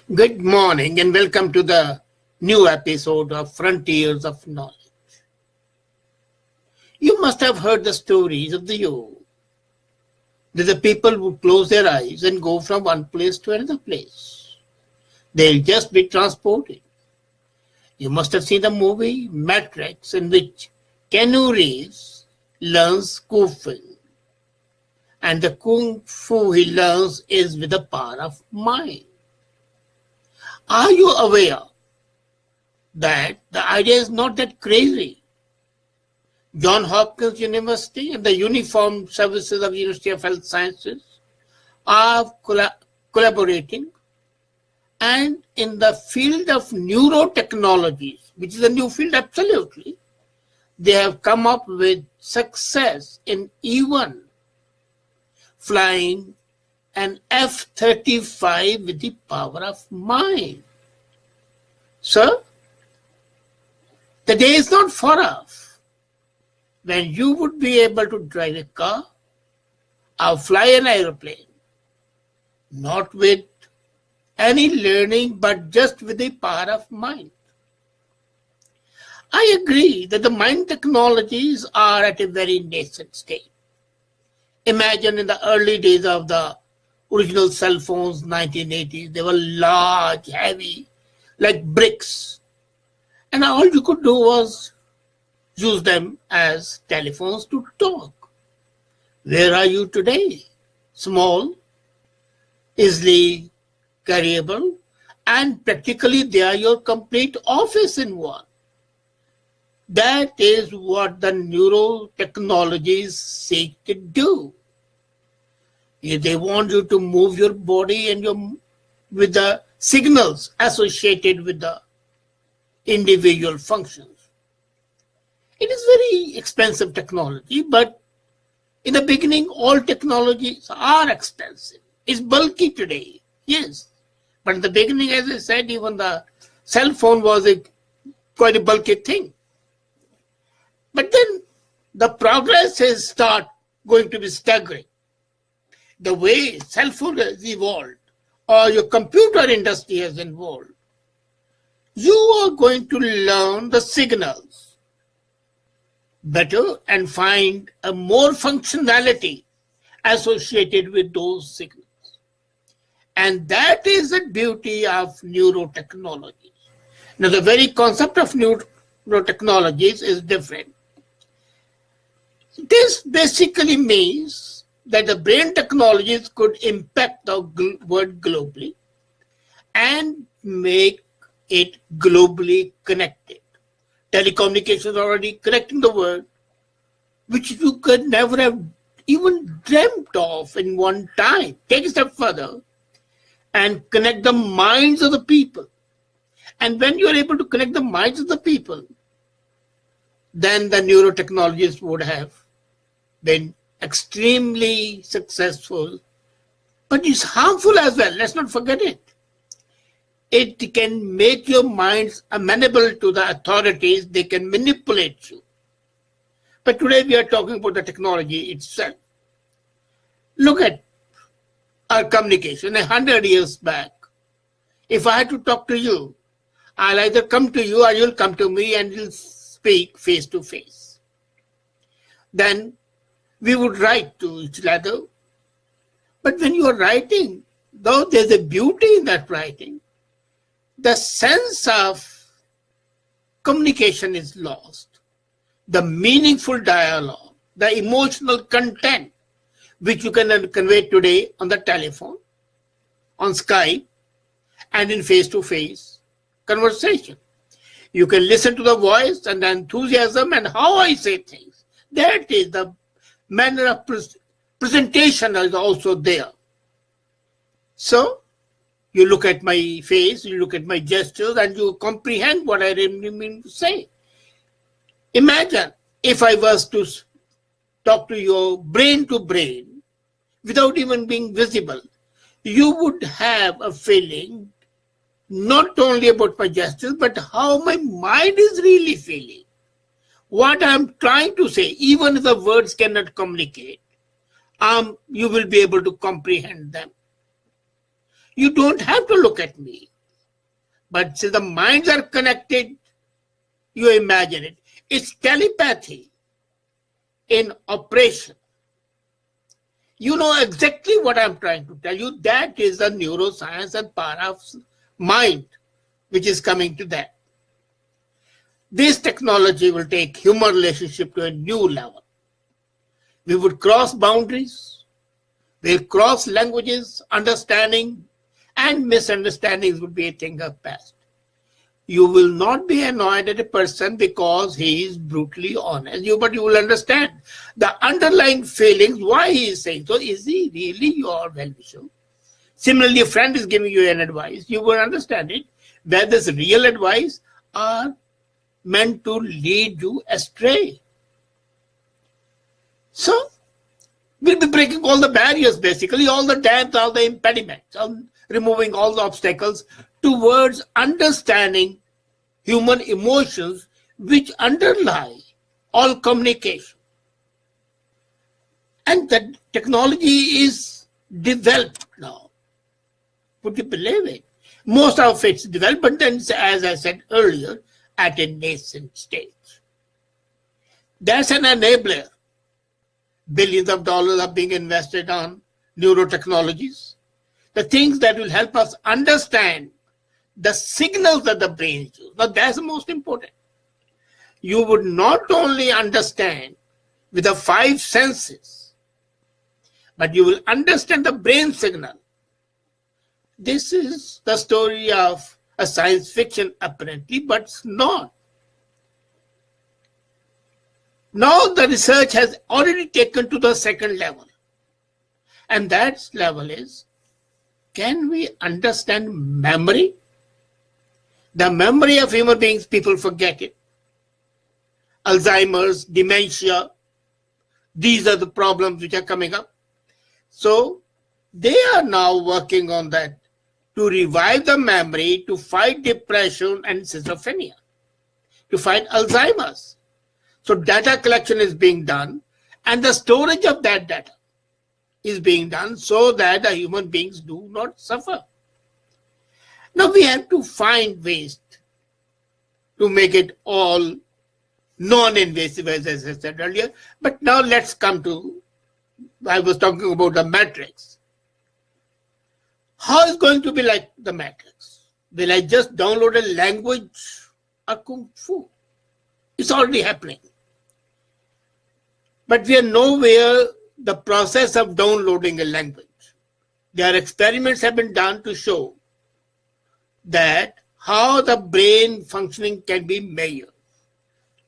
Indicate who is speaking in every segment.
Speaker 1: Good morning and welcome to the new episode of Frontiers of Knowledge. You must have heard the stories of the old. There's the people who close their eyes and go from one place to another place. They'll just be transported. You must have seen the movie Matrix, in which Keanu Reeves learns Kung Fu. And the Kung Fu he learns is with the power of mind. Are you aware that the idea is not that crazy? Johns Hopkins University and the Uniformed Services of the University of Health Sciences are collaborating, and in the field of neurotechnologies, which is a new field absolutely, they have come up with success in even flying an F-35 with the power of mind. So, the day is not far off when you would be able to drive a car or fly an aeroplane, not with any learning, but just with the power of mind. I agree that the mind technologies are at a very nascent stage. Imagine in the early days of the original cell phones, 1980s, they were large, heavy, like bricks. And all you could do was use them as telephones to talk. Where are you today? Small, easily carryable, and practically they are your complete office in one. That is what the neurotechnologies seek to do. They want you to move your body and with the signals associated with the individual functions. It is very expensive technology, but in the beginning, all technologies are expensive. It's bulky today, yes. But in the beginning, as I said, even the cell phone was quite a bulky thing. But then the progress is going to be staggering. The way cell phone has evolved or your computer industry has evolved, you are going to learn the signals better and find a more functionality associated with those signals. And that is the beauty of neurotechnologies. Now, the very concept of neurotechnologies is different. This basically means that the brain technologies could impact the world globally and make it globally connected. Telecommunications are already connecting the world, which you could never have even dreamt of in one time. Take a step further and connect the minds of the people. And when you are able to connect the minds of the people, then the neurotechnologies would have been extremely successful, but it's harmful as well. Let's not forget it. It can make your minds amenable to the authorities. They can manipulate you. But today we are talking about the technology itself. Look at our communication 100 years back. If I had to talk to you, I'll either come to you or you'll come to me and we'll speak face to face. Then we would write to each other. But when you are writing, though there's a beauty in that writing, the sense of communication is lost. The meaningful dialogue, the emotional content, which you can convey today on the telephone, on Skype, and in face-to-face conversation. You can listen to the voice and the enthusiasm and how I say things. That is the manner of presentation is also there. So, you look at my face, you look at my gestures, and you comprehend what I really mean to say. Imagine if I was to talk to you brain to brain, without even being visible, you would have a feeling not only about my gestures, but how my mind is really feeling. What I'm trying to say, even if the words cannot communicate, you will be able to comprehend them. You don't have to look at me. But since the minds are connected, you imagine it. It's telepathy in operation. You know exactly what I'm trying to tell you. That is the neuroscience and power of mind which is coming to that. This technology will take human relationship to a new level. We would cross boundaries, we'll cross languages, understanding and misunderstandings would be a thing of past. You will not be annoyed at a person because he is brutally honest, but you will understand the underlying feelings, why he is saying so. Is he really your well-wisher? Similarly, a friend is giving you an advice, you will understand it, whether this real advice or meant to lead you astray. So, we'll be breaking all the barriers, basically, all the dams, all the impediments, removing all the obstacles towards understanding human emotions which underlie all communication. And that technology is developed now. Would you believe it? Most of it's developed, but then, as I said earlier, at a nascent stage. That's an enabler. Billions of dollars are being invested on neurotechnologies, the things that will help us understand the signals that the brain use. Now that's the most important. You would not only understand with the 5 senses, but you will understand the brain signal. This is the story of a science fiction apparently, but it's not. Now the research has already taken to the second level. And that level is, can we understand memory? The memory of human beings, people forget it. Alzheimer's, dementia, these are the problems which are coming up. So they are now working on that to revive the memory, to fight depression and schizophrenia, to fight Alzheimer's. So data collection is being done, and the storage of that data is being done so that the human beings do not suffer. Now we have to find ways to make it all non-invasive, as I said earlier. But now let's come to, I was talking about the matrix. How is going to be like the matrix? Will I just download a language or kung fu? It's already happening. But we are nowhere the process of downloading a language. There are experiments have been done to show that how the brain functioning can be measured.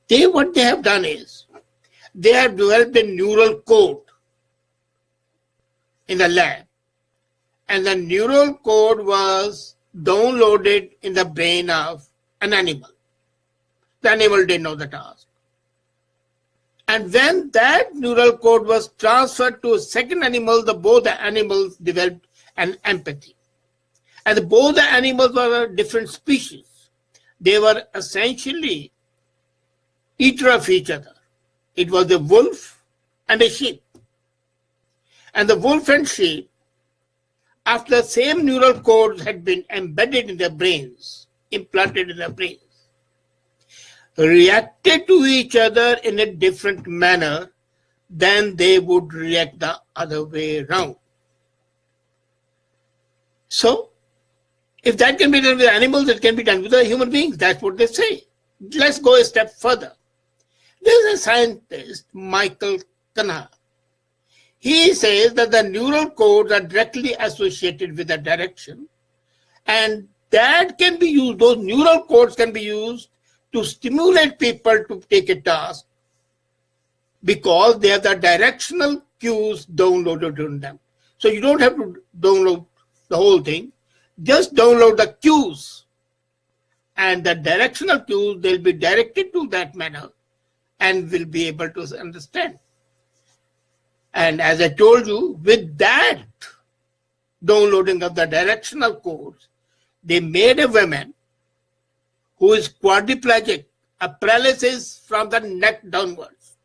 Speaker 1: What they have done is, they have developed a neural code in the lab, and the neural code was downloaded in the brain of an animal. The animal didn't know the task. And when that neural code was transferred to a second animal, both the animals developed an empathy. And both the animals were different species. They were essentially eater of each other. It was a wolf and a sheep. And the wolf and sheep, after the same neural codes had been embedded in their brains, implanted in their brains, reacted to each other in a different manner than they would react the other way around. So, if that can be done with animals, it can be done with the human beings. That's what they say. Let's go a step further. There's a scientist, Michael Kanha. He says that the neural codes are directly associated with the direction, and that can be used, those neural codes can be used to stimulate people to take a task because they have the directional cues downloaded on them. So you don't have to download the whole thing, just download the cues, and the directional cues, they'll be directed to that manner and will be able to understand. And as I told you, with that downloading of the directional codes, they made a woman who is quadriplegic, a paralysis from the neck downwards.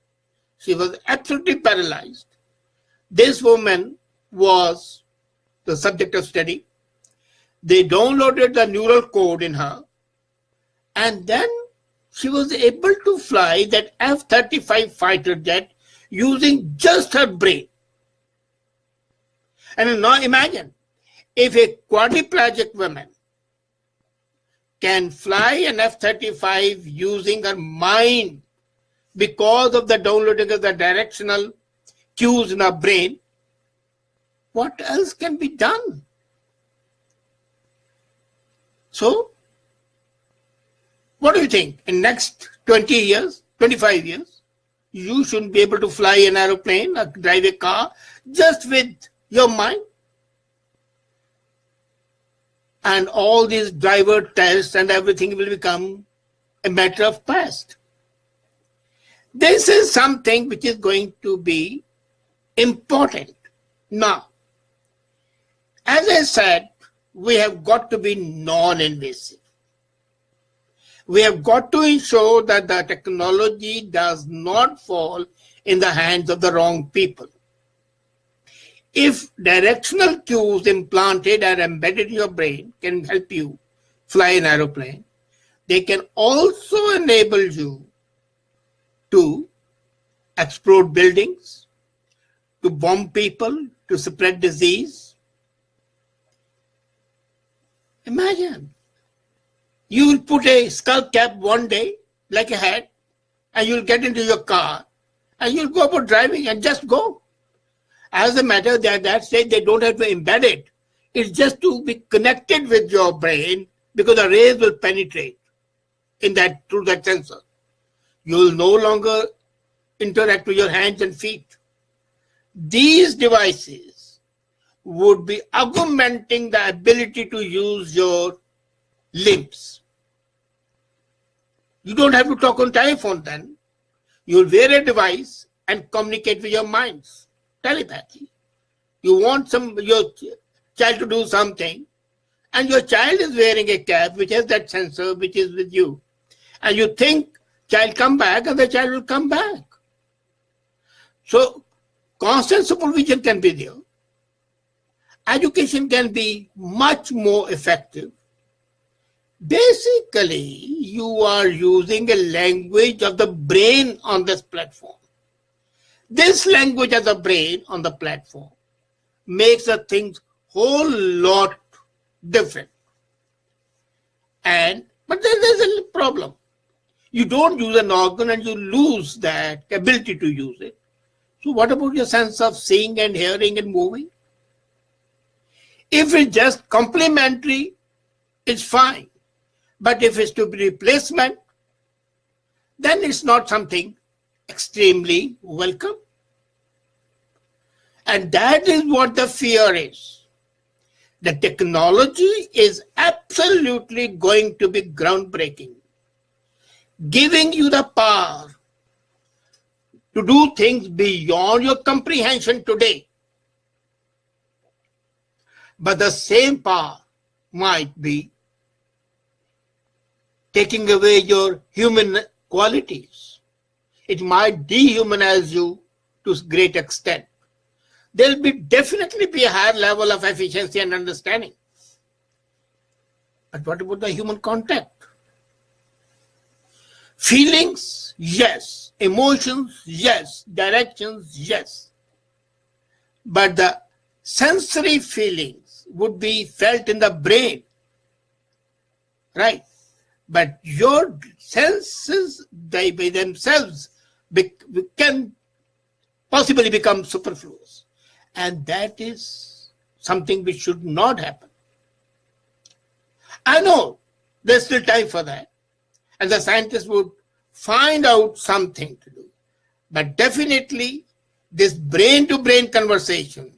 Speaker 1: She was absolutely paralyzed. This woman was the subject of study, They downloaded the neural code in her, and then she was able to fly that F-35 fighter jet using just her brain. And now imagine, if a quadriplegic woman can fly an F-35 using her mind because of the downloading of the directional cues in her brain, what else can be done? So, what do you think? In next 20 years, 25 years, you should be able to fly an aeroplane or drive a car just with your mind? And all these driver tests and everything will become a matter of past. This is something which is going to be important. Now, as I said, we have got to be non-invasive. We have got to ensure that the technology does not fall in the hands of the wrong people. If directional cues implanted and embedded in your brain can help you fly an aeroplane, they can also enable you to explode buildings, to bomb people, to spread disease. Imagine, you will put a skull cap one day, like a hat, and you'll get into your car, and you'll go about driving and just go. As a matter that that stage, they don't have to embed it. It's just to be connected with your brain, because the rays will penetrate in that through that sensor. You will no longer interact with your hands and feet. These devices would be augmenting the ability to use your limbs. You don't have to talk on telephone then. You'll wear a device and communicate with your minds. Telepathy. You want your child to do something, and your child is wearing a cap which has that sensor which is with you. And you think, child come back, and the child will come back. So, constant supervision can be there. Education can be much more effective. Basically, you are using a language of the brain on this platform. This language of the brain on the platform makes the things whole lot different. But there's a problem. You don't use an organ and you lose that ability to use it. So what about your sense of seeing and hearing and moving? If it's just complementary, it's fine. But if it's to be replacement, then it's not something extremely welcome. And that is what the fear is. The technology is absolutely going to be groundbreaking, giving you the power to do things beyond your comprehension today. But the same power might be taking away your human qualities. It might dehumanize you to a great extent. There will definitely be a higher level of efficiency and understanding. But what about the human contact? Feelings, yes. Emotions, yes. Directions, yes. But the sensory feelings would be felt in the brain, right? But your senses, they by themselves can possibly become superfluous. And that is something which should not happen. I know there's still time for that. And the scientists would find out something to do. But definitely, this brain-to-brain conversation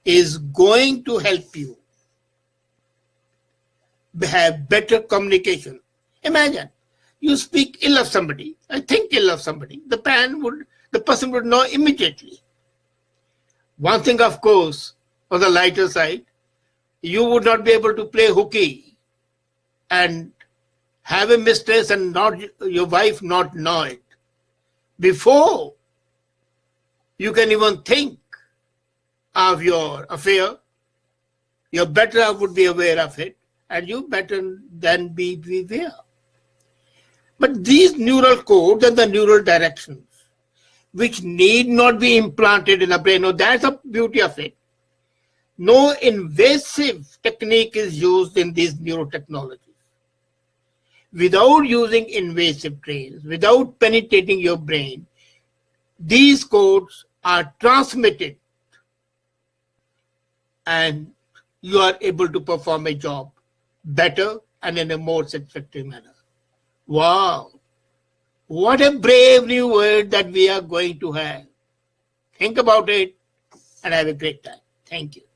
Speaker 1: is going to help you have better communication. Imagine, you speak ill of somebody, I think ill of somebody, the person would know immediately. One thing, of course, on the lighter side, you would not be able to play hooky and have a mistress and not your wife not know it. Before you can even think of your affair, Your better half would be aware of it, and you better then be aware. But these neural codes and the neural directions, which need not be implanted in the brain, no, that's the beauty of it. No invasive technique is used in these neurotechnologies. Without using invasive trains, without penetrating your brain, these codes are transmitted and you are able to perform a job better and in a more satisfactory manner. Wow! What a brave new world that we are going to have. Think about it and have a great time. Thank you.